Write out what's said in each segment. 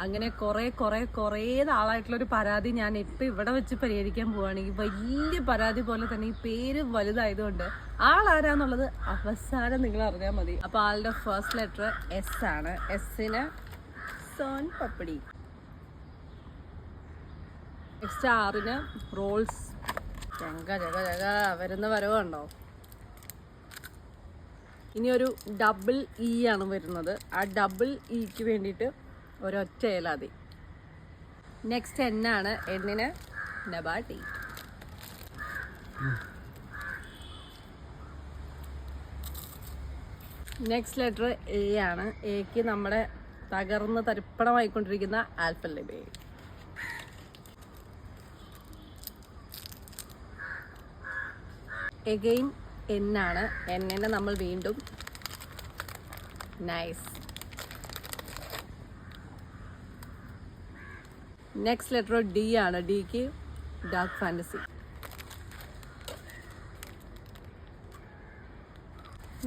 അങ്ങനെ കുറേ നാളായിട്ടുള്ളൊരു പരാതി ഞാൻ ഇപ്പം ഇവിടെ വെച്ച് പരിഹരിക്കാൻ പോവുകയാണെങ്കിൽ വലിയ പരാതി പോലെ തന്നെ ഈ പേര് വലുതായതുകൊണ്ട് ആളാരാന്നുള്ളത് അവസാനം നിങ്ങൾ അറിഞ്ഞാൽ മതി. അപ്പോൾ ആളുടെ ഫസ്റ്റ് ലെറ്റർ എസ് ആണ്. എസ്സിന് സോൻ പപ്പടി. നെക്സ്റ്റ് ആറിന് റോൾസ്. ജഗ വരുന്ന വരവുണ്ടോ. ഇനി ഒരു ഡബിൾ ഇ ആണ് വരുന്നത്. ആ ഡബിൾ ഇക്ക് വേണ്ടിയിട്ട് ഒരൊറ്റ ഏലാതി. നെക്സ്റ്റ് എന്നാണ്. എന്നിന് നബാട്ടി. നെക്സ്റ്റ് ലെറ്റർ എ ആണ്. എക്ക് നമ്മുടെ തകർന്ന് തരിപ്പണമായിക്കൊണ്ടിരിക്കുന്ന ആൽഫബേ. എഗെയിൻ എന്നാണ്. എന്നിനെ നമ്മൾ വീണ്ടും നൈസ്. നെക്സ്റ്റ് ലെറ്റർ ഡി ആണ്. ഡിക്ക് dark fantasy.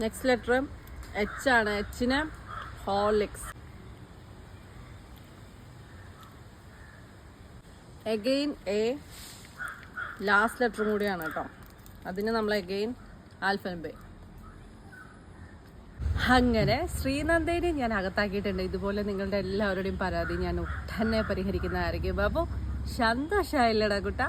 Next letter H ആണ്. എച്ചിന് ഹോർലിക്സ്. Again A. ലാസ്റ്റ് ലെറ്ററും കൂടിയാണ് കേട്ടോ. അതിന് നമ്മൾ എഗെയിൻ ആൽഫബേ. അങ്ങനെ ശ്രീനന്ദേനെ ഞാൻ അകത്താക്കിയിട്ടുണ്ട്. ഇതുപോലെ നിങ്ങളുടെ എല്ലാവരുടെയും പരാതി ഞാൻ ഉടനെ പരിഹരിക്കുന്നതായിരിക്കും. അപ്പോൾ സന്തോഷമായില്ലടാ കുട്ട.